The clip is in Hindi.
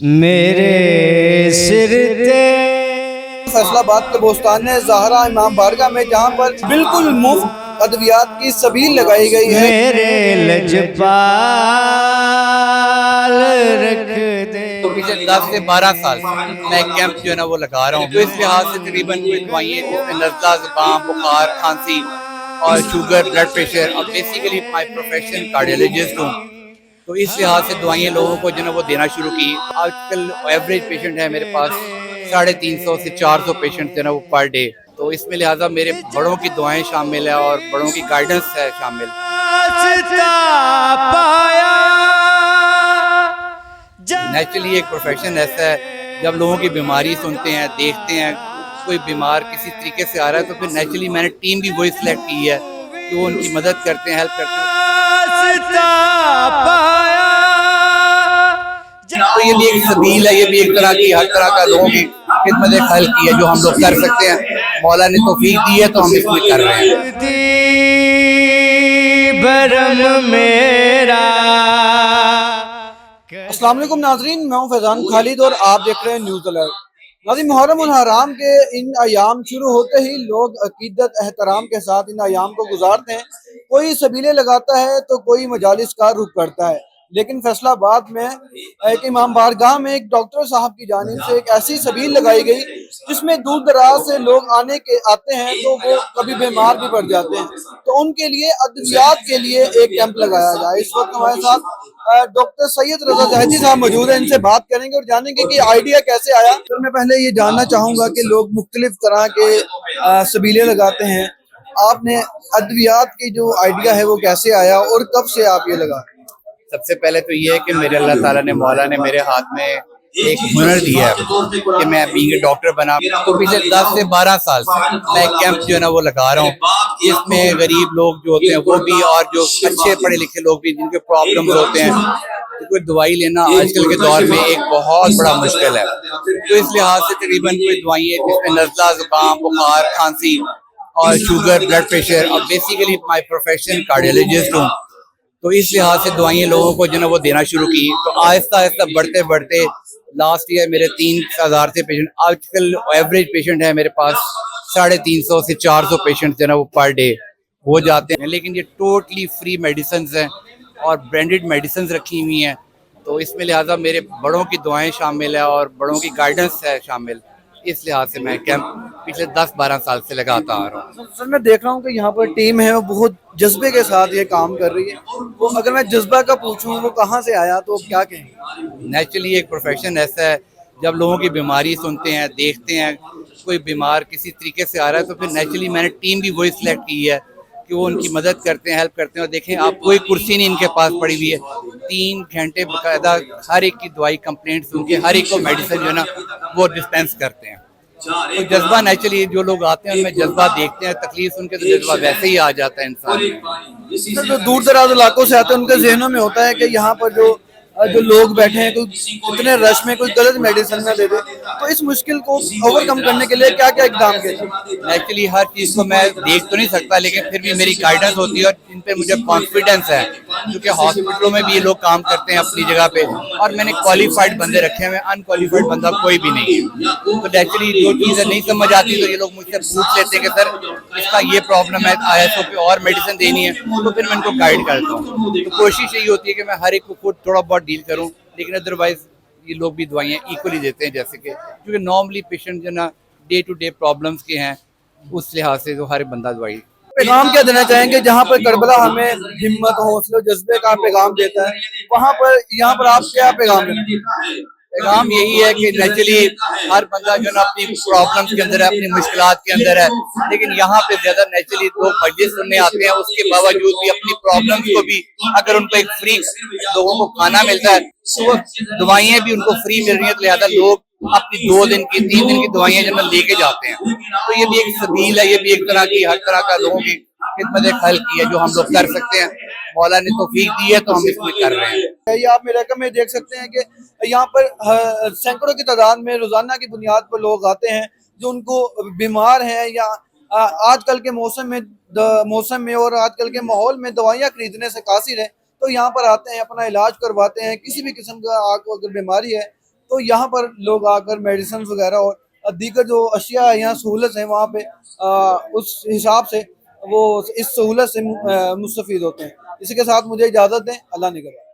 मेरे सिर ते फैसलाबाद के बोस्तान ज़हरा इमाम बारगाह में, जहाँ पर बिल्कुल मुफ्त अद्वियात की सबील लगाई गई है। मेरे लजपाल रख दे। तो पिछले 10 से 12 साल से मैं कैंप जो है ना वो लगा रहा हूँ। तो इस लिहाज से तकरीबन कोई दवाइयाँ जिसमें नज़ला, ज़ुकाम, बुखार, खांसी और शुगर, ब्लड प्रेशर, और बेसिकली माय प्रोफेशन कार्डियोलॉजिस्ट हूँ। तो इस लिहाज से दवाइयाँ लोगों को जो है वो देना शुरू की। आजकल एवरेज पेशेंट है मेरे पास 350 से 400 पेशेंट जो है ना वो पर डे। तो इसमें लिहाजा मेरे बड़ों की दुआएं शामिल है और बड़ों की गाइडेंस है शामिल। नेचुरली एक प्रोफेशन ऐसा है, जब लोगों की बीमारी सुनते हैं, देखते हैं कोई बीमार किसी तरीके से आ रहा है, तो फिर नेचुरली मैंने टीम भी वही सिलेक्ट की है कि वो उनकी मदद करते हैं, हेल्प करते हैं। तो ये भी एक सबील है, ये भी एक तरह की हर तरह का लोगों की खिदमत खल की है जो हम लोग कर सकते हैं। मौला ने तौफीक दी है तो हम इसमें कर रहे हैं। अस्सलाम वालेकुम नाजरीन, मैं हूं फैजान खालिद और आप देख रहे हैं न्यूज़ अलर्ट। नाज़रीन, मुहर्रम उल हराम के इन अयाम शुरू होते ही लोग अकीदत एहतराम के साथ इन अयाम को गुजारते हैं। कोई सबीलें लगाता है तो कोई मजालिस का रुख करता है, लेकिन फैसलाबाद में एक इमाम बारगाह में एक डॉक्टर साहब की जानिब से एक ऐसी सबील लगाई गई जिसमें दूर दराज से लोग आते हैं तो वो कभी बीमार भी पड़ जाते हैं, तो उनके लिए अद्वियात के लिए एक कैंप लगाया जाए। इस वक्त हमारे साथ डॉक्टर सैयद रजा जहदी साहब मौजूद है। इनसे बात करेंगे और जानेंगे कि आइडिया कैसे आया। तो मैं पहले ये जानना चाहूंगा कि लोग मुख्तलिफ तरह के सबीले लगाते हैं, आपने अद्वियात की जो आइडिया है वो कैसे आया और कब से आप ये लगा? सबसे पहले तो ये है कि मेरे अल्लाह ताला ने, मौला ने मेरे हाथ में एक हुनर दिया है कि मैं बीइंग डॉक्टर बना। तो पिछले 10 से 12 साल से मैं कैंप जो है ना वो लगा रहा हूँ। इसमें गरीब लोग जो होते हैं वो भी, और जो अच्छे पढ़े लिखे लोग भी जिनके प्रॉब्लम्स होते हैं, कोई दवाई लेना आजकल के दौर में एक बहुत बड़ा मुश्किल है। तो इस लिहाज से तकरीबन कोई दवाइयाँ जिसमें नज़ला, ज़ुकाम, बुखार, खांसी और शुगर, ब्लड प्रेशर, और बेसिकली माय प्रोफेशन कार्डियोलॉजिस्ट हूँ। तो इस लिहाज से दवाइयाँ लोगों को जो है वो देना शुरू की। तो आहिस्ता आहिस्ता बढ़ते बढ़ते लास्ट ईयर मेरे 3,000 से पेशेंट, आजकल एवरेज पेशेंट है मेरे पास 350 से 400 पेशेंट जो है वो पर डे हो जाते हैं। लेकिन ये टोटली फ्री मेडिसिन हैं और ब्रांडेड मेडिसिन रखी हुई हैं। तो इसमें लिहाजा मेरे बड़ों की दुआएं शामिल है और बड़ों की गाइडेंस है शामिल। इस लिहाज से मैं कैंप पिछले 10-12 साल से लगाता आ रहा हूँ। सर, मैं देख रहा हूँ कि यहाँ पर टीम है वो बहुत जज्बे के साथ ये काम कर रही है। वो अगर मैं जज्बा का पूछूं वो कहाँ से आया तो क्या कहेंगे? नेचुरली एक प्रोफेशन ऐसा है, जब लोगों की बीमारी सुनते हैं, देखते हैं कोई बीमार किसी तरीके से आ रहा है, तो फिर नेचुरली मैंने टीम भी वही सिलेक्ट की है कि वो उनकी मदद करते हैं, हेल्प करते हैं। और देखें आप, कोई कुर्सी नहीं इनके पास पड़ी हुई है, 3 घंटे बाकायदा हर एक की दवाई कंप्लेंट सुन के हर एक को मेडिसिन जो है ना वो डिस्पेंस करते हैं। तो जज्बा नेचुरली जो लोग आते हैं उनमें जज्बा देखते हैं, तकलीफ सुन के तो जज्बा वैसे ही आ जाता है इंसान में। सर, जो दूर दराज इलाकों से आते हैं उनके जहनों में होता है कि यहाँ पर जो लोग बैठे हैं कोई इतने रश में कोई गलत मेडिसिन ना दे दे, तो इस मुश्किल को ओवरकम करने के लिए क्या क्या इकदाम किए जाए? एक्चुअली हर चीज़ को मैं देख तो नहीं सकता, लेकिन फिर भी मेरी गाइडेंस होती है और इन पे मुझे कॉन्फिडेंस है, क्योंकि हॉस्पिटलों में भी ये लोग काम करते हैं अपनी जगह पे, और मैंने क्वालिफाइड बंदे रखे हुए, अनक्वालिफाइड बंदा कोई भी नहीं है। तो एक्चुअली जो चीज़ें नहीं समझ आती तो ये लोग मुझसे पूछ लेते हैं कि सर इसका ये प्रॉब्लम है, ISO पे और मेडिसिन देनी है, तो फिर मैं इनको गाइड करता हूँ। तो कोशिश यही होती है कि मैं हर एक को खुद थोड़ा बहुत डील करूँ, लेकिन अदरवाइज ये लोग भी दवाइयाँ इक्वली देते हैं, जैसे कि क्योंकि नॉर्मली पेशेंट जो ना डे टू डे प्रॉब्लम्स के हैं, उस लिहाज से जो हर बंदा दवाई। पैगाम क्या देना चाहेंगे जहाँ पर करबला हमें हिम्मत, हौसले, जज्बे का पैगाम देता है, वहाँ पर यहाँ पर आप क्या पैगाम देना? पैगाम यही है कि नेचुरली हर बंदा जो ना अपनी प्रॉब्लम्स के अंदर है, अपनी मुश्किलात के अंदर है, लेकिन यहाँ पे ज्यादा नेचुरली लोग मस्जिद सुनने आते हैं, उसके बावजूद भी अपनी प्रॉब्लम्स को भी, अगर उनको एक फ्री लोगों को खाना मिलता है तो वो दवाइयाँ भी उनको फ्री मिल रही है, तो लिहाजा लोग अपनी 2 दिन की 3 दिन की दवाइयाँ जो ना लेके जाते हैं। तो ये भी एक सबील है, ये भी एक तरह की हर तरह का लोगों की खिदमत खल की है जो हम लोग कर सकते हैं। मौला ने तौफीक दी है तो हम इसमें कर रहे हैं। ये आप मेरे रकम में देख सकते हैं कि यहाँ पर सैकड़ों की तादाद में रोजाना की बुनियाद पर लोग आते हैं जो उनको बीमार हैं या आजकल के मौसम में और आजकल के माहौल में दवाइयाँ खरीदने से कासिर है, तो यहाँ पर आते हैं, अपना इलाज करवाते हैं। किसी भी किस्म का आपको अगर बीमारी है तो यहाँ पर लोग आकर मेडिसिन वगैरह और दीगर जो अशिया यहाँ सहूलत है वहाँ पे उस हिसाब से वो इस सहूलत से मुस्तफ़ीद होते हैं। इसी के साथ मुझे इजाज़त दें। अल्लाह निगहबान।